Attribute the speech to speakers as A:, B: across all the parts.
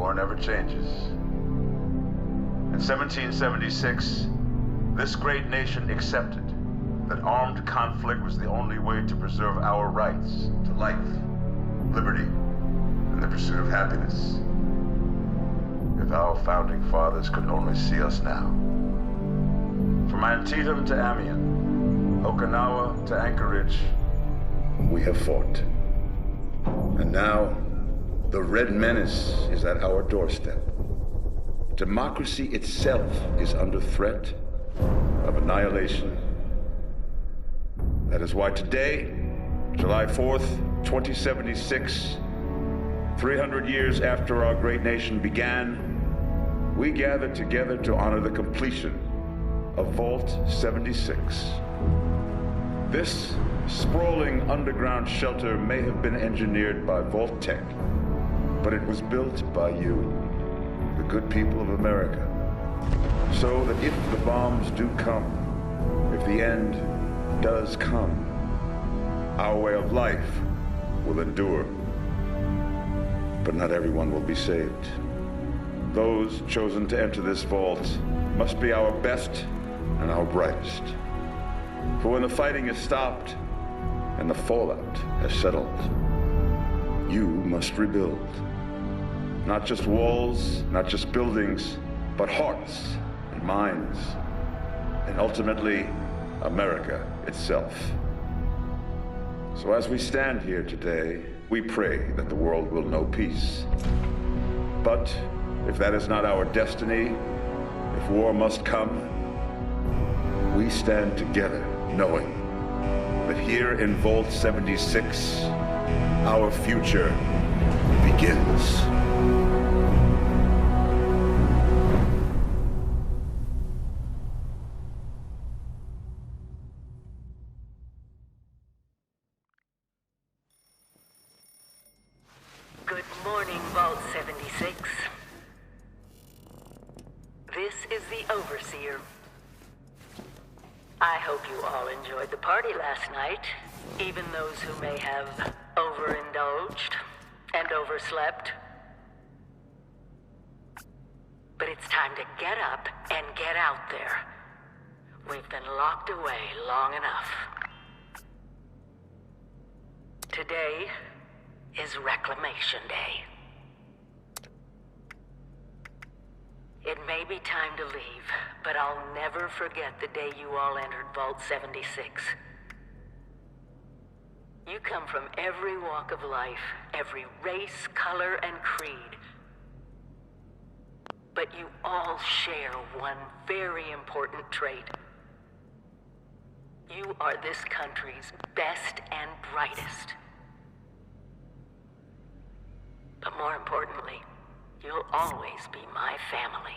A: war never changes. In 1776, this great nation accepted that armed conflict was the only way to preserve our rights to life, liberty, and the pursuit of happiness. If our founding fathers could only see us now. From Antietam to Amiens, Okinawa to Anchorage, we have fought. And now, the Red Menace is at our doorstep. Democracy itself is under threat of annihilation. That is why today, July 4th, 2076, 300 years after our great nation began, we gather together to honor the completion of Vault 76. This sprawling underground shelter may have been engineered by Vault-Tec, but it was built by you, the good people of America, so that if the bombs do come, if the end does come, our way of life will endure. But not everyone will be saved. Those chosen to enter this vault must be our best and our brightest. For when the fighting is stopped and the fallout has settled, you must rebuild. Not just walls, not just buildings, but hearts and minds, and ultimately, America itself. So as we stand here today, we pray that the world will know peace. But if that is not our destiny, if war must come, we stand together knowing that here in Vault 76, our future begins.
B: Good morning, Vault 76. This is the Overseer. I hope you all enjoyed the party last night, even those who may have overindulged and overslept. But it's time to get up and get out there. We've been locked away long enough. Today is Reclamation Day. It may be time to leave, but I'll never forget the day you all entered Vault 76. You come from every walk of life, every race, color, and creed. But you all share one very important trait. You are this country's best and brightest. But more importantly, you'll always be my family.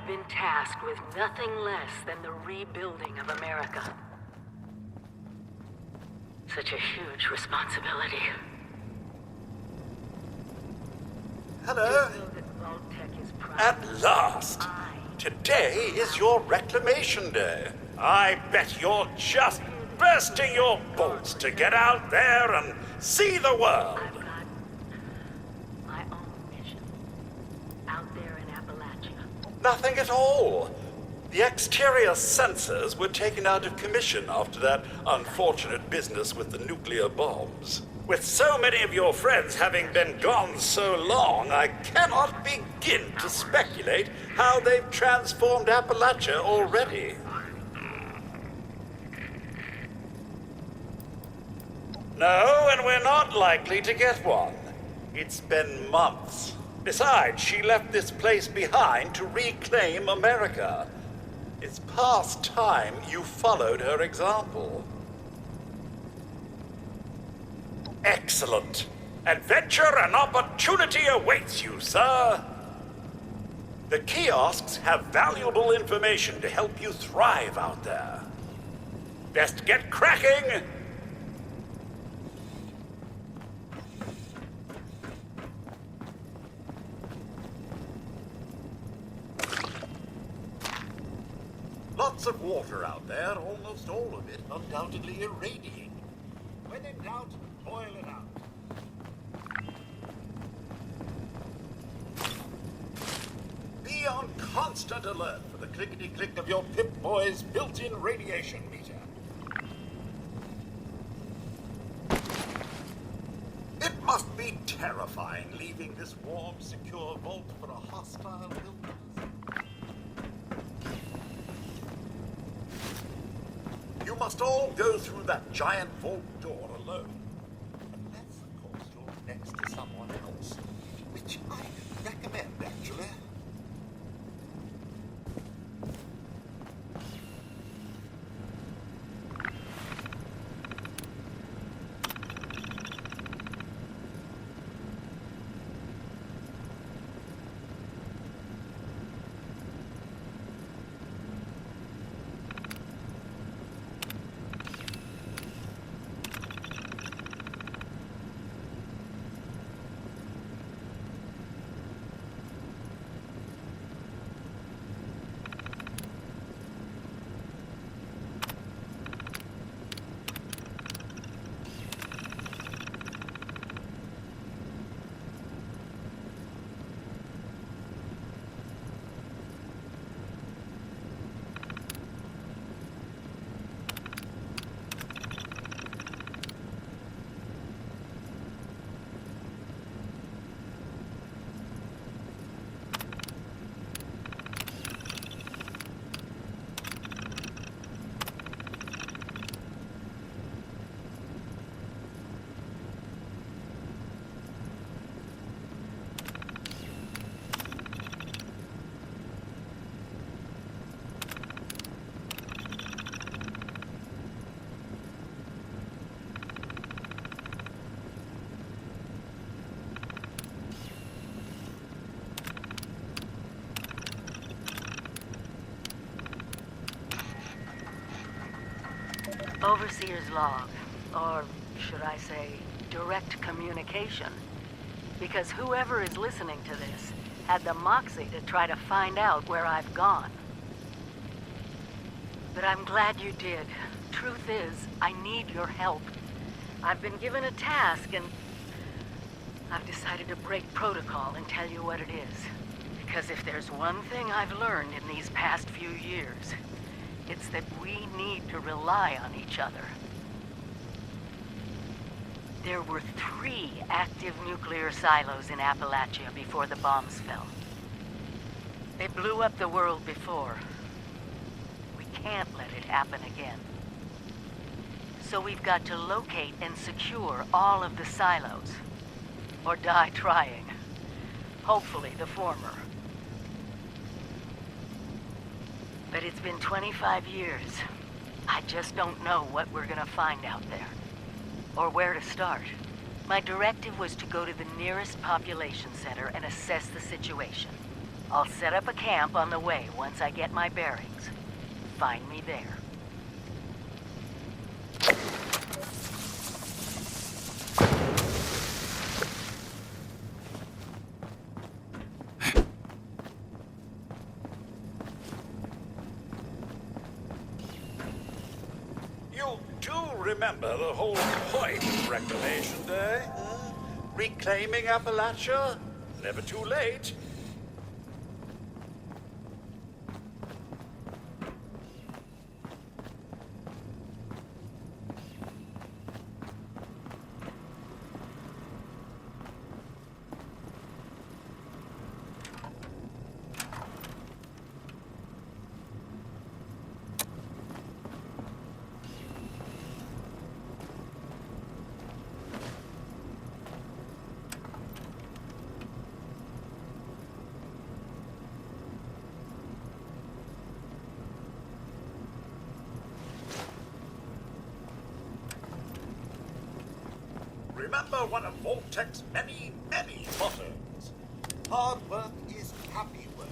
B: have been tasked with nothing less than the rebuilding of America. Such a huge responsibility.
C: Hello.
B: To know that Vault-Tec is proud
C: At last! Today is your reclamation day. I bet you're just bursting your bolts to get out there and see the world.
B: I've got my own mission out there in Appalachia.
C: Nothing at all. The exterior sensors were taken out of commission after that unfortunate business with the nuclear bombs. With so many of your friends having been gone so long, I cannot begin to speculate how they've transformed Appalachia already. No, and we're not likely to get one. It's been months. Besides, she left this place behind to reclaim America. It's past time you followed her example. Excellent. Adventure and opportunity awaits you, sir. The kiosks have valuable information to help you thrive out there. Best get cracking! Lots of water out there, almost all of it undoubtedly irradiated. When in doubt, boil it out. Be on constant alert for the clickety-click of your Pip-Boy's built-in radiation meter. It must be terrifying leaving this warm, secure vault for a hostile wilderness. You must all go through that giant vault door alone. Unless, of course, you're next to someone else. Which I recommend, actually.
B: Overseer's log, or should I say, direct communication. Because whoever is listening to this had the moxie to try to find out where I've gone. But I'm glad you did. Truth is, I need your help. I've been given a task and I've decided to break protocol and tell you what it is. Because if there's one thing I've learned in these past few years, it's that we need to rely on each other. There were 3 active nuclear silos in Appalachia before the bombs fell. They blew up the world before. We can't let it happen again. So we've got to locate and secure all of the silos. Or die trying. Hopefully the former. But it's been 25 years. I just don't know what we're gonna find out there. Or where to start. My directive was to go to the nearest population center and assess the situation. I'll set up a camp on the way once I get my bearings. Find me there.
C: You do remember the whole point of Reclamation Day? Huh? Reclaiming Appalachia? Never too late. Remember one of Vault-Tec's many, many mottos. Hard work is happy work.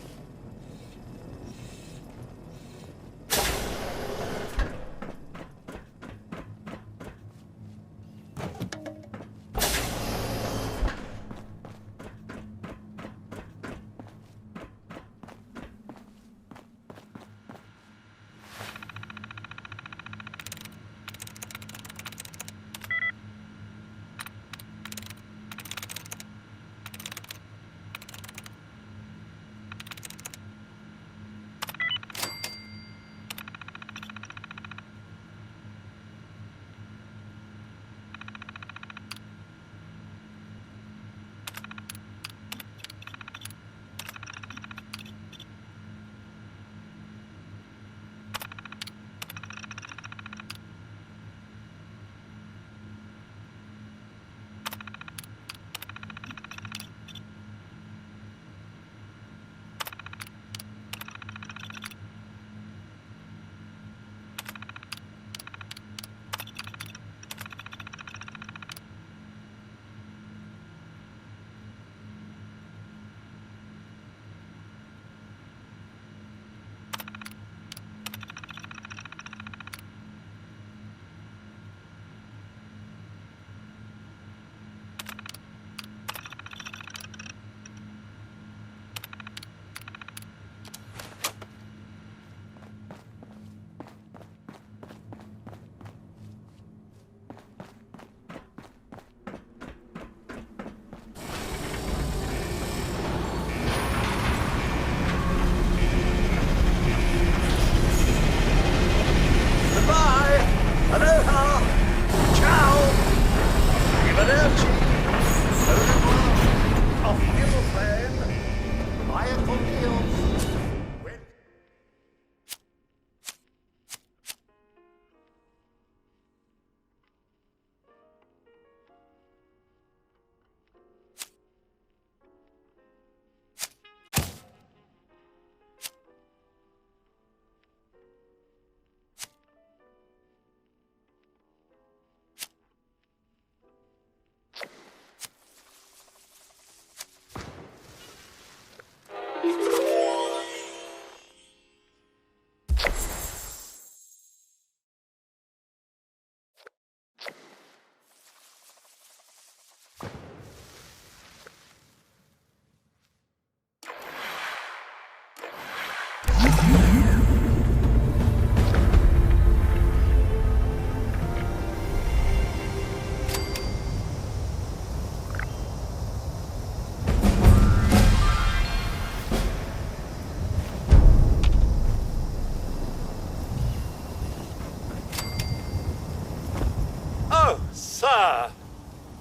C: Sir,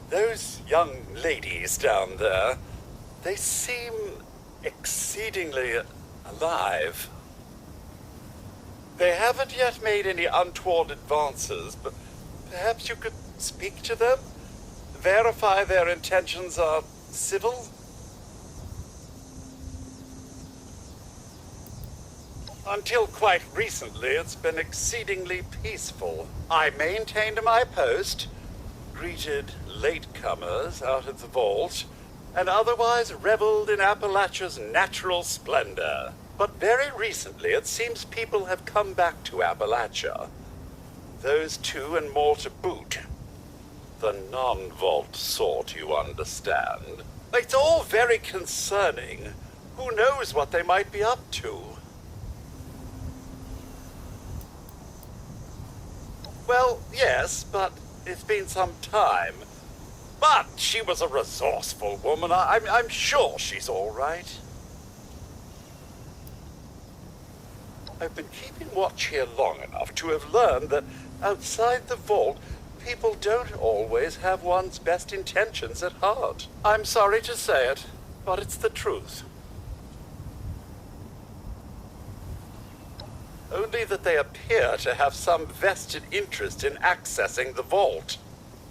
C: those young ladies down there, they seem exceedingly alive. They haven't yet made any untoward advances, but perhaps you could speak to them? Verify their intentions are civil? Until quite recently, it's been exceedingly peaceful. I maintained my post, greeted latecomers out at the vault, and otherwise reveled in Appalachia's natural splendor. But very recently, it seems people have come back to Appalachia. Those two and more to boot. The non-vault sort, you understand. It's all very concerning. Who knows what they might be up to? Well, yes, but it's been some time. But she was a resourceful woman. I'm sure she's all right. I've been keeping watch here long enough to have learned that outside the vault, people don't always have one's best intentions at heart. I'm sorry to say it, but it's the truth. Only that they appear to have some vested interest in accessing the vault.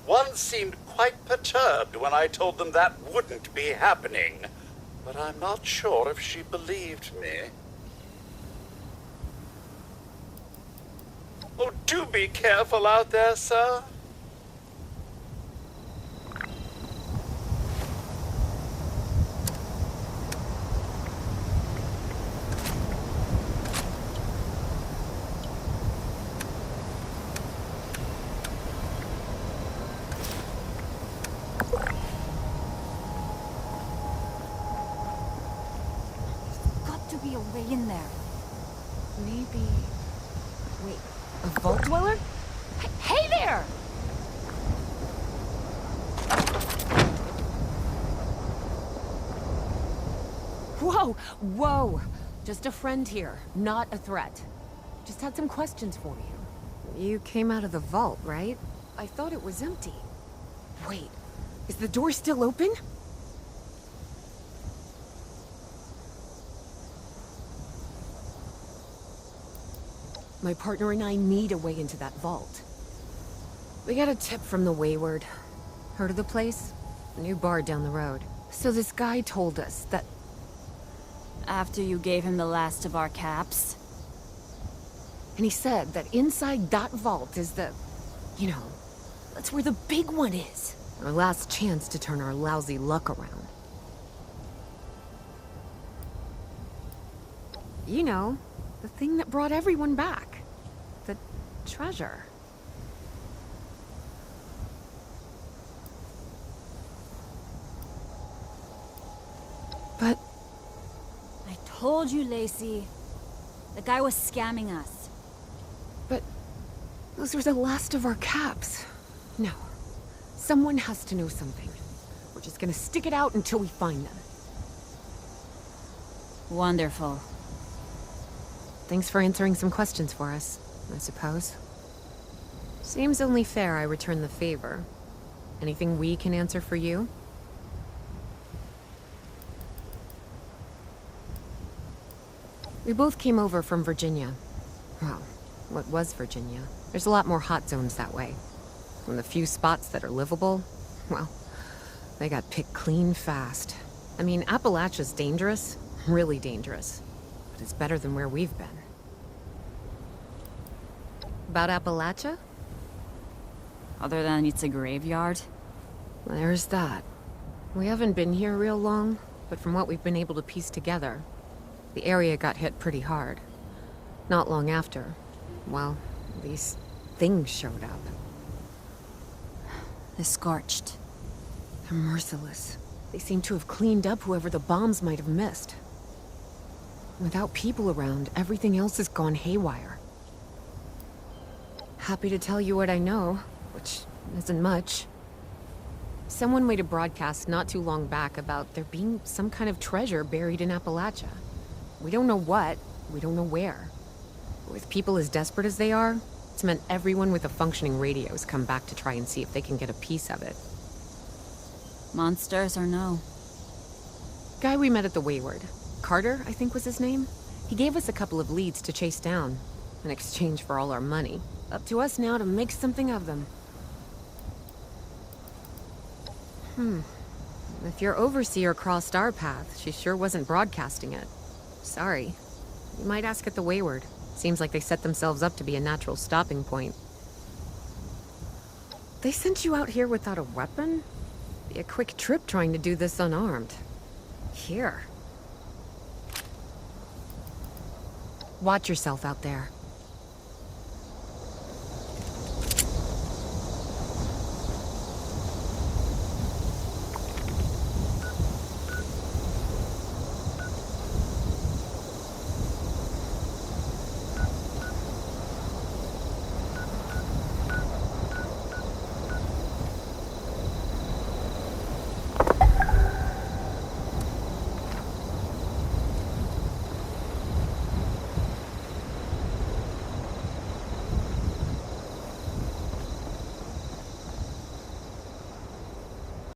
C: One seemed quite perturbed when I told them that wouldn't be happening, but I'm not sure if she believed me. Oh, do be careful out there, sir.
D: Got to be a way in there. Maybe... Wait, a vault dweller? Hey there! Whoa, whoa! Just a friend here, not a threat. Just had some questions for you. You came out of the vault, right? I thought it was empty. Wait, is the door still open? My partner and I need a way into that vault. We got a tip from the Wayward. Heard of the place? A new bar down the road. So this guy told us that...
E: After you gave him the last of our caps?
D: And he said that inside that vault is the... You know, that's where the big one is. Our last chance to turn our lousy luck around. You know, the thing that brought everyone back. The treasure. But...
E: I told you, Lacey. The guy was scamming us.
D: But... those were the last of our caps. No. Someone has to know something. We're just gonna stick it out until we find them.
E: Wonderful.
D: Thanks for answering some questions for us, I suppose. Seems only fair I return the favor. Anything we can answer for you? We both came over from Virginia. Well, what was Virginia? There's a lot more hot zones that way. And the few spots that are livable, well, they got picked clean fast. I mean, Appalachia's dangerous, really dangerous. But it's better than where we've been. About Appalachia?
E: Other than it's a graveyard?
D: There's that. We haven't been here real long, but from what we've been able to piece together, the area got hit pretty hard. Not long after, well, these things showed up.
E: The Scorched.
D: They're merciless. They seem to have cleaned up whoever the bombs might have missed. Without people around, everything else has gone haywire. Happy to tell you what I know, which isn't much. Someone made a broadcast not too long back about there being some kind of treasure buried in Appalachia. We don't know what, we don't know where. With people as desperate as they are, it's meant everyone with a functioning radio has come back to try and see if they can get a piece of it.
E: Monsters or no?
D: Guy we met at the Wayward. Carter, I think was his name. He gave us a couple of leads to chase down, in exchange for all our money. Up to us now to make something of them. If your overseer crossed our path, she sure wasn't broadcasting it. Sorry. You might ask at the Wayward. Seems like they set themselves up to be a natural stopping point. They sent you out here without a weapon? Be a quick trip trying to do this unarmed. Here. Watch yourself out there.